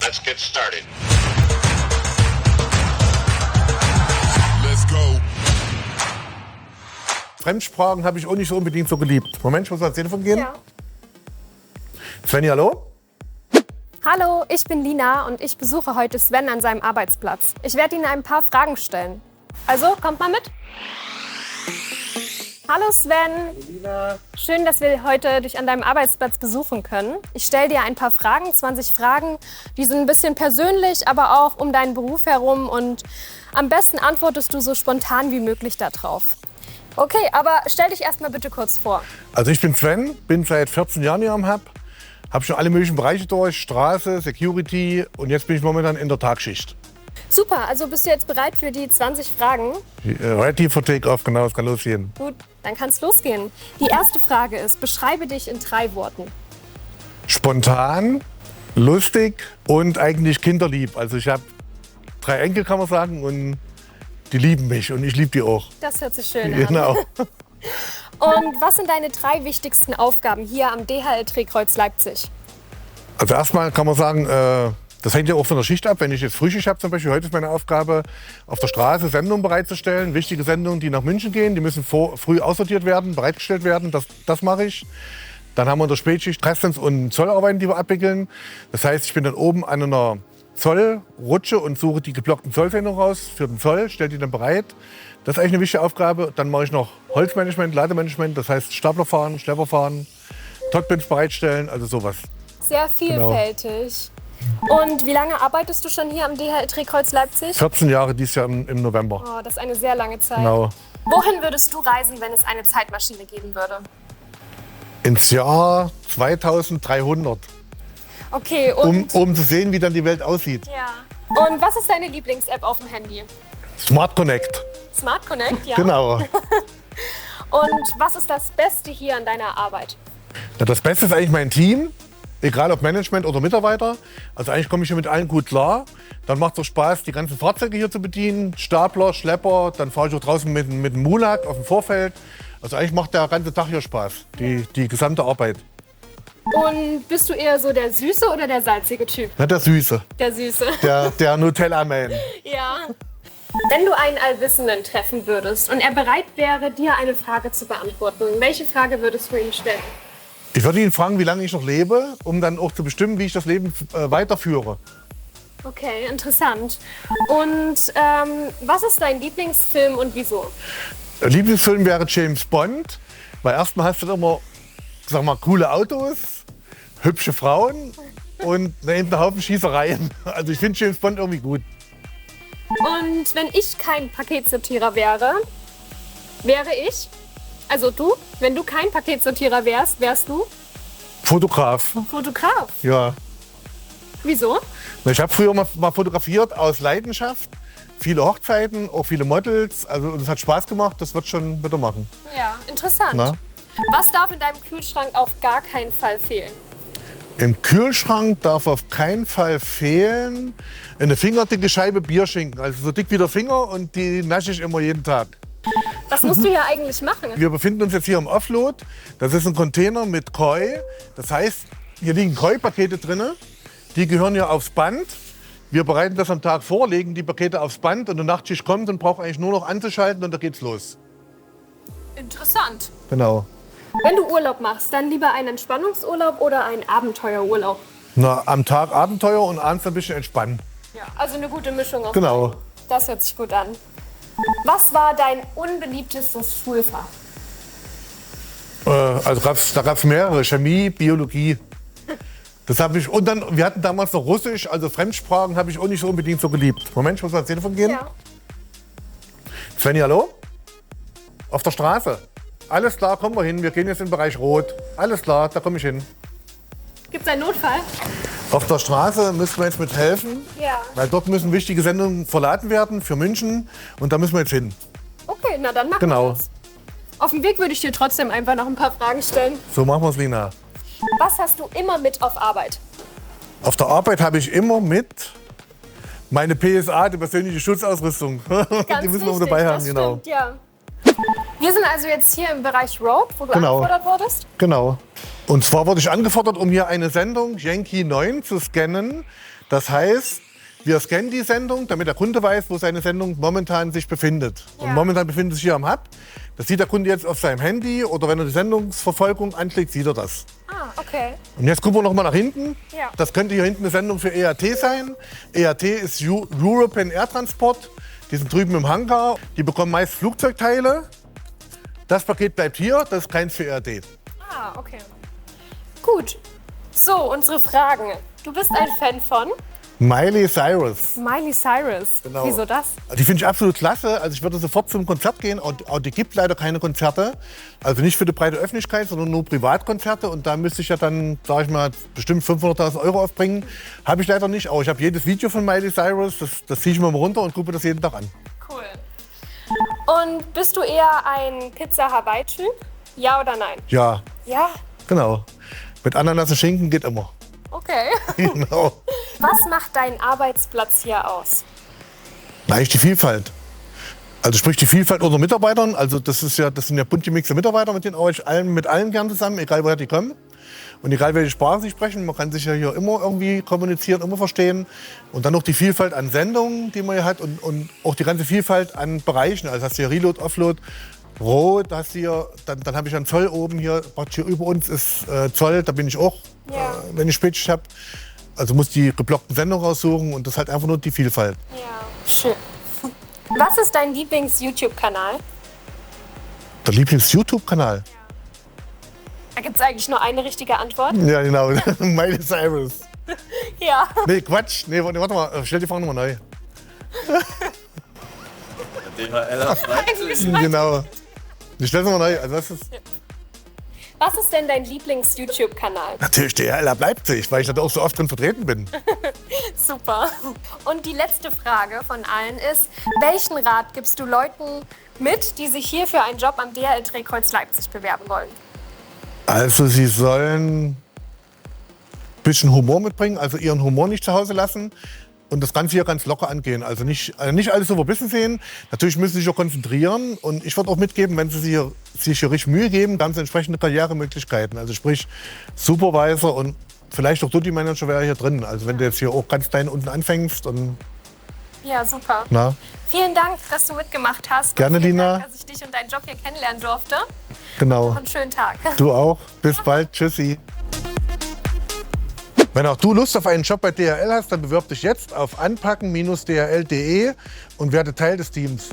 Let's get started. Let's go. Fremdsprachen habe ich auch nicht so unbedingt so geliebt. Moment, ich muss mal ans Telefon gehen. Ja. Svenny, hallo? Hallo, ich bin Lina und ich besuche heute Sven an seinem Arbeitsplatz. Ich werde Ihnen ein paar Fragen stellen. Also, kommt mal mit. Hallo Sven. Lina. Schön, dass wir heute dich an deinem Arbeitsplatz besuchen können. Ich stelle dir ein paar Fragen, 20 Fragen. Die sind ein bisschen persönlich, aber auch um deinen Beruf herum. Und am besten antwortest du so spontan wie möglich darauf. Okay, aber stell dich erst mal bitte kurz vor. Also ich bin Sven, bin seit 14 Jahren hier am Hub. Habe schon alle möglichen Bereiche durch, Straße, Security und jetzt bin ich momentan in der Tagschicht. Super, also bist du jetzt bereit für die 20 Fragen? Ready for Take-Off, genau, es kann losgehen. Gut, dann kann es losgehen. Die erste Frage ist, beschreibe dich in 3 Worten. Spontan, lustig und eigentlich kinderlieb. Also ich habe 3 Enkel, kann man sagen, und die lieben mich und ich liebe die auch. Das hört sich schön an. Genau. Und was sind deine 3 wichtigsten Aufgaben hier am DHL Drehkreuz Leipzig? Also erstmal kann man sagen, das hängt ja auch von der Schicht ab. Wenn ich jetzt Frühschicht habe, zum Beispiel heute ist meine Aufgabe, auf der Straße Sendungen bereitzustellen. Wichtige Sendungen, die nach München gehen, die müssen früh aussortiert werden, bereitgestellt werden. Das mache ich. Dann haben wir in der Spätschicht Pressdienst und Zollarbeiten, die wir abwickeln. Das heißt, ich bin dann oben an einer Zollrutsche und suche die geblockten Zollsendungen raus für den Zoll, stelle die dann bereit. Das ist eigentlich eine wichtige Aufgabe. Dann mache ich noch Holzmanagement, Lademanagement, das heißt Stapler fahren, Schlepper fahren, Totbins bereitstellen, also sowas. Sehr vielfältig. Und wie lange arbeitest du schon hier am DHL Drehkreuz Leipzig? 14 Jahre dieses Jahr im November. Oh, das ist eine sehr lange Zeit. Genau. Wohin würdest du reisen, wenn es eine Zeitmaschine geben würde? Ins Jahr 2300, Okay, und, um zu sehen, wie dann die Welt aussieht. ja. Und was ist deine Lieblings-App auf dem Handy? Smart Connect, Smart Connect, ja. genau. Und was ist das Beste hier an deiner Arbeit? Ja, das Beste ist eigentlich mein Team, egal ob Management oder Mitarbeiter. Also eigentlich komme ich hier mit allen gut klar. Dann macht es auch Spaß, die ganzen Fahrzeuge hier zu bedienen. Stapler, Schlepper, dann fahre ich auch draußen mit dem Mulak auf dem Vorfeld. Also eigentlich macht der ganze Tag hier Spaß, die gesamte Arbeit. Und bist du eher so der süße oder der salzige Typ? Na, der Süße, Der Süße. der Nutella-Man. Ja. Wenn du einen Allwissenden treffen würdest und er bereit wäre, dir eine Frage zu beantworten, welche Frage würdest du ihm stellen? Ich würde ihn fragen, wie lange ich noch lebe, um dann auch zu bestimmen, wie ich das Leben weiterführe. Okay, interessant. Und was ist dein Lieblingsfilm und wieso? Lieblingsfilm wäre James Bond, weil erstmal hast du dann immer, sag mal, coole Autos, hübsche Frauen und einen Haufen Schießereien. Also ich finde James Bond irgendwie gut. Und wenn ich kein Paketsortierer wäre, also du, wenn du kein Paketsortierer wärst du Fotograf, Fotograf. ja. Wieso? Na, ich habe früher mal fotografiert aus Leidenschaft. Viele Hochzeiten, auch viele Models. Also es hat Spaß gemacht, das wird schon wieder machen. Ja, interessant. Na? Was darf in deinem Kühlschrank auf gar keinen Fall fehlen? Im Kühlschrank darf auf keinen Fall fehlen eine fingerdicke Scheibe Bierschinken. Also so dick wie der Finger und die nasche ich immer jeden Tag. Was musst du ja eigentlich machen? Wir befinden uns jetzt hier im Offload. Das ist ein Container mit Koi. Das heißt, hier liegen Koi-Pakete drin. Die gehören hier aufs Band. Wir bereiten das am Tag vor, legen die Pakete aufs Band und der Nachtschicht kommt und braucht eigentlich nur noch anzuschalten und da geht's los. Interessant. Genau. Wenn du Urlaub machst, dann lieber einen Entspannungsurlaub oder einen Abenteuerurlaub? Na, am Tag Abenteuer und abends ein bisschen entspannen. Ja, also eine gute Mischung. Auf Genau. Das hört sich gut an. Was war dein unbeliebtestes Schulfach? Also da gab's mehrere, Chemie, Biologie. Das habe ich, und dann, wir hatten damals noch Russisch, also Fremdsprachen habe ich auch nicht so unbedingt so geliebt. Moment, ich muss mal ans Telefon gehen. Ja. Svenny, hallo? Auf der Straße. Alles klar, kommen wir hin. Wir gehen jetzt in den Bereich Rot. Alles klar, da komme ich hin. Gibt es einen Notfall? Auf der Straße müssen wir jetzt mit helfen, Ja. weil dort müssen wichtige Sendungen verladen werden für München. Und da müssen wir jetzt hin. Okay, na dann machen Genau. wir das. Auf dem Weg würde ich dir trotzdem einfach noch ein paar Fragen stellen. So machen wir es, Lina. Was hast du immer mit auf Arbeit? Auf der Arbeit habe ich immer mit meine PSA, die persönliche Schutzausrüstung. Die müssen wir dabei haben, das genau. Stimmt, ja. Wir sind also jetzt hier im Bereich Road, wo du Genau. angefordert wurdest. Genau. Und zwar wurde ich angefordert, um hier eine Sendung Yankee 9 zu scannen. Das heißt, wir scannen die Sendung, damit der Kunde weiß, wo seine Sendung momentan sich befindet. Ja. Und momentan befindet sich hier am Hub. Das sieht der Kunde jetzt auf seinem Handy oder wenn er die Sendungsverfolgung anklickt, sieht er das. Ah, okay. Und jetzt gucken wir noch mal nach hinten. Ja. Das könnte hier hinten eine Sendung für EAT sein. EAT ist European Air Transport. Die sind drüben im Hangar. Die bekommen meist Flugzeugteile. Das Paket bleibt hier, das ist keins für EAT. Ah, okay. Gut. So, unsere Fragen. Du bist ein Fan von Miley Cyrus. Miley Cyrus. Genau. Wieso das? Die finde ich absolut klasse. Also ich würde sofort zum Konzert gehen. Auch die gibt leider keine Konzerte. Also nicht für die breite Öffentlichkeit, sondern nur Privatkonzerte. Und da müsste ich ja dann, sage ich mal, bestimmt 500.000 € aufbringen. Habe ich leider nicht. Aber ich habe jedes Video von Miley Cyrus. Das ziehe ich mir mal runter und gucke mir das jeden Tag an. Cool. Und bist du eher ein Pizza-Hawaii-Typ? Ja oder nein? Ja, Ja. genau. Mit Ananas und Schinken geht immer. Okay. Genau. Was macht deinen Arbeitsplatz hier aus? Eigentlich die Vielfalt. Also sprich die Vielfalt unserer Mitarbeitern. Also das sind ja bunt gemixte Mitarbeiter, mit denen arbeite ich mit allen gern zusammen, egal woher die kommen. Und egal welche Sprache sie sprechen, man kann sich ja hier immer irgendwie kommunizieren, immer verstehen. Und dann noch die Vielfalt an Sendungen, die man hier hat und auch die ganze Vielfalt an Bereichen. Also hast du hier Reload, Offload, Rot, hast du hier, dann habe ich einen Zoll oben hier, praktisch hier über uns ist Zoll, da bin ich auch, Ja. wenn ich Spätschicht habe. Also muss die geblockten Sendungen raussuchen und das ist halt einfach nur die Vielfalt. Ja. Schön. Was ist dein Lieblings-YouTube-Kanal? Der Lieblings-YouTube-Kanal? Da gibt es eigentlich nur eine richtige Antwort. Ja, genau. Miley Cyrus. Ja. Nee, Quatsch. Nee, warte mal. Stell die Frage nochmal neu. DHL aus Leipzig. Genau. Ich stell sie mal neu. Also das ist Was ist denn dein Lieblings-YouTube-Kanal? natürlich DHL Leipzig, weil ich da auch so oft drin vertreten bin. Super. Und die letzte Frage von allen ist, welchen Rat gibst du Leuten mit, die sich hier für einen Job am DHL Drehkreuz Leipzig bewerben wollen? Also sie sollen ein bisschen Humor mitbringen, also ihren Humor nicht zu Hause lassen. Und das Ganze hier ganz locker angehen. Also nicht alles so verbissen sehen. Natürlich müssen sie sich auch konzentrieren. Und ich würde auch mitgeben, wenn sie sich hier richtig Mühe geben, ganz entsprechende Karrieremöglichkeiten. Also sprich Supervisor und vielleicht auch Duty Manager wäre hier drin. Also wenn du jetzt hier auch ganz klein unten anfängst. Und, Ja, super. na, Vielen Dank, dass du mitgemacht hast. Gerne, und vielen Lina. Dank, dass ich dich und deinen Job hier kennenlernen durfte. genau. Und einen schönen Tag. Du auch. Bis bald. Tschüssi. Wenn auch du Lust auf einen Job bei DHL hast, dann bewirb dich jetzt auf anpacken-dhl.de und werde Teil des Teams.